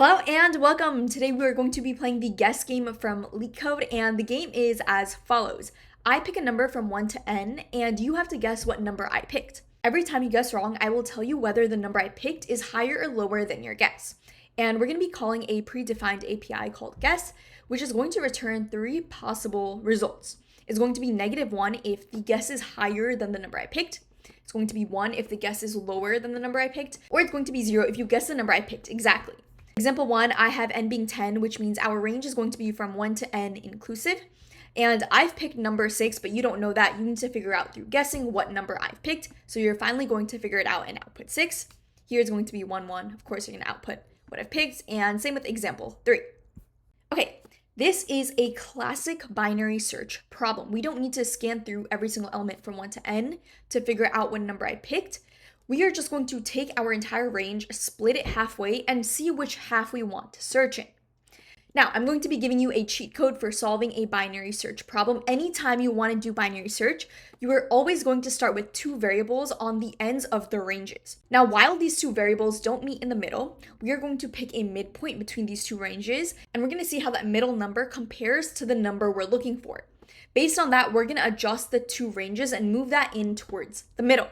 Hello and welcome. Today we are going to be playing the guess game from LeetCode, and the game is as follows. I pick a number from 1 to n and you have to guess what number I picked. Every time you guess wrong, I will tell you whether the number I picked is higher or lower than your guess. And we're going to be calling a predefined API called guess, which is going to return 3 possible results. It's going to be -1 if the guess is higher than the number I picked. It's going to be 1 if the guess is lower than the number I picked, or it's going to be 0 if you guess the number I picked exactly. Example 1, I have n being 10, which means our range is going to be from 1 to n inclusive. And I've picked number 6, but you don't know that. You need to figure out through guessing what number I've picked. So you're finally going to figure it out and output 6. Here it's going to be 1, 1. Of course, you're going to output what I've picked. And same with example 3. Okay, this is a classic binary search problem. We don't need to scan through every single element from 1 to n to figure out what number I picked. We are just going to take our entire range, split it halfway, and see which half we want to search in. Now, I'm going to be giving you a cheat code for solving a binary search problem. Anytime you want to do binary search, you are always going to start with 2 variables on the ends of the ranges. Now, while these 2 variables don't meet in the middle, we are going to pick a midpoint between these 2 ranges, and we're going to see how that middle number compares to the number we're looking for. Based on that, we're going to adjust the 2 ranges and move that in towards the middle.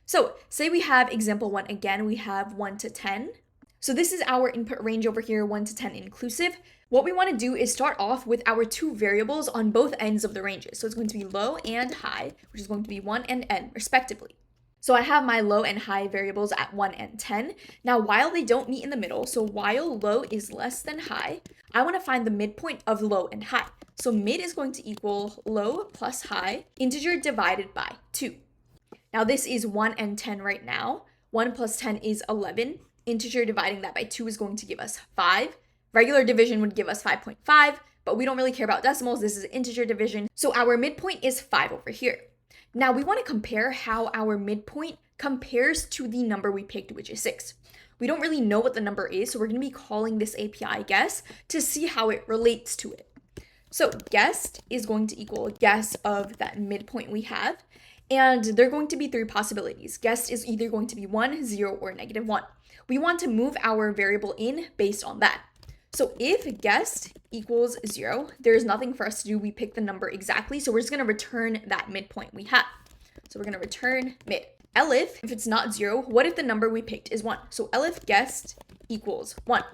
So say we have example 1 again, we have 1 to 10. So this is our input range over here, 1 to 10 inclusive. What we want to do is start off with our 2 variables on both ends of the ranges. So it's going to be low and high, which is going to be 1 and n respectively. So I have my low and high variables at 1 and 10. Now, while they don't meet in the middle, so while low is less than high, I want to find the midpoint of low and high. So mid is going to equal low plus high, integer divided by 2. Now this is 1 and 10 right now. 1 plus 10 is 11. Integer dividing that by 2 is going to give us 5. Regular division would give us 5.5, but we don't really care about decimals. This is integer division. So our midpoint is 5 over here. Now we want to compare how our midpoint compares to the number we picked, which is 6. We don't really know what the number is, so we're going to be calling this API guess to see how it relates to it. So guessed is going to equal guess of that midpoint we have. And there are going to be 3 possibilities. Guessed is either going to be 1, 0, or -1. We want to move our variable in based on that. So if guessed equals 0, there's nothing for us to do. We pick the number exactly. So we're just going to return that midpoint we have. So we're going to return mid. Elif, if it's not 0, what if the number we picked is 1? So elif guessed equals 1.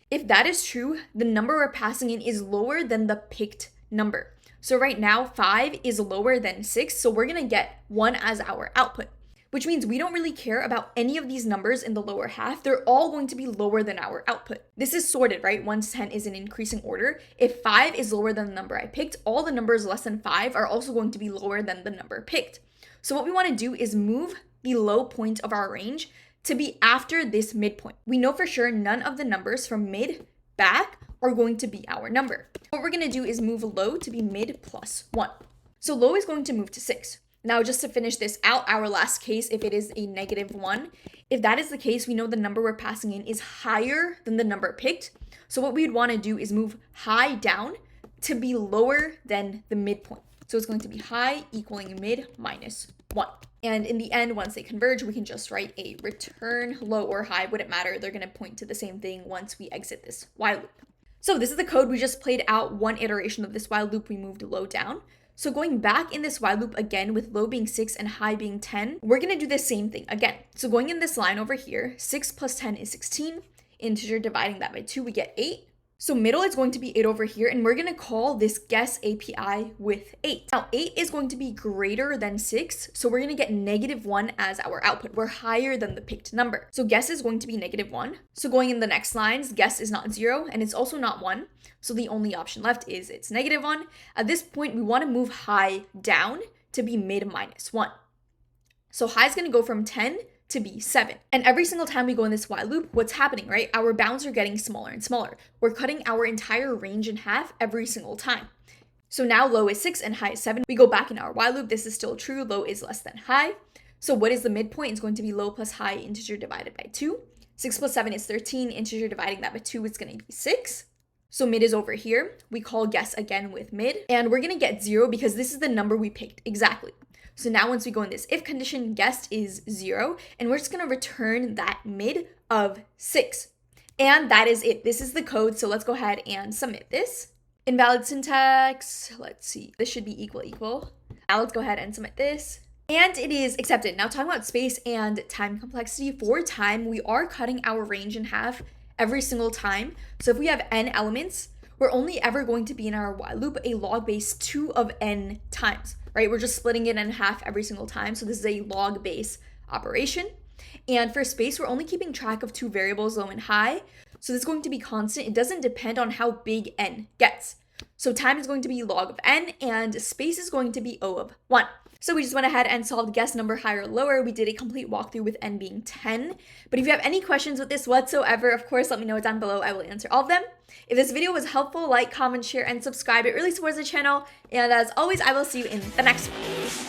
If that is true, the number we're passing in is lower than the picked number. So right now, 5 is lower than 6, so we're going to get 1 as our output, which means we don't really care about any of these numbers in the lower half. They're all going to be lower than our output. This is sorted, right? 1 to 10 is in increasing order. If 5 is lower than the number I picked, all the numbers less than 5 are also going to be lower than the number picked. So what we want to do is move the low point of our range to be after this midpoint. We know for sure none of the numbers from mid back are going to be our number. What we're going to do is move low to be mid plus 1. So low is going to move to 6. Now, just to finish this out, our last case, if it is a -1, if that is the case, we know the number we're passing in is higher than the number picked. So what we'd want to do is move high down to be lower than the midpoint. So it's going to be high equaling mid minus 1. And in the end, once they converge, we can just write a return low or high, wouldn't matter. They're going to point to the same thing once we exit this while loop. So this is the code. We just played out one iteration of this while loop. We moved low down. So going back in this while loop again with low being 6 and high being 10, we're going to do the same thing again. So going in this line over here, 6 plus 10 is 16. Integer dividing that by 2, we get 8. So middle is going to be 8 over here, and we're going to call this guess API with 8. Now 8 is going to be greater than 6, so we're going to get -1 as our output. We're higher than the picked number. So guess is going to be -1. So going in the next lines, guess is not 0, and it's also not 1. So the only option left is it's -1. At this point, we want to move high down to be mid minus 1. So high is going to go from 10 to be 7. And every single time we go in this while loop, what's happening, right? Our bounds are getting smaller and smaller. We're cutting our entire range in half every single time. So now low is 6 and high is 7. We go back in our while loop. This is still true. Low is less than high. So what is the midpoint? It's going to be low plus high integer divided by 2. 6 plus 7 is 13. Integer dividing that by 2 is going to be 6. So mid is over here. We call guess again with mid. And we're going to get 0 because this is the number we picked exactly. So now once we go in this if condition, guessed is 0, and we're just going to return that mid of 6. And that is it. This is the code, so let's go ahead and submit this. Invalid syntax, let's see, this should be equal. Now let's go ahead and submit this. And it is accepted. Now talking about space and time complexity, for time, we are cutting our range in half every single time. So if we have n elements, we're only ever going to be in our while loop a log base 2 of n times, right? We're just splitting it in half every single time. So this is a log base operation. And for space, we're only keeping track of 2 variables, low and high. So this is going to be constant. It doesn't depend on how big n gets. So time is going to be log of n and space is going to be O of 1. So we just went ahead and solved guess number higher or lower. We did a complete walkthrough with n being 10. But if you have any questions with this whatsoever, of course, let me know down below. I will answer all of them. If this video was helpful, like, comment, share, and subscribe. It really supports the channel. And as always, I will see you in the next one.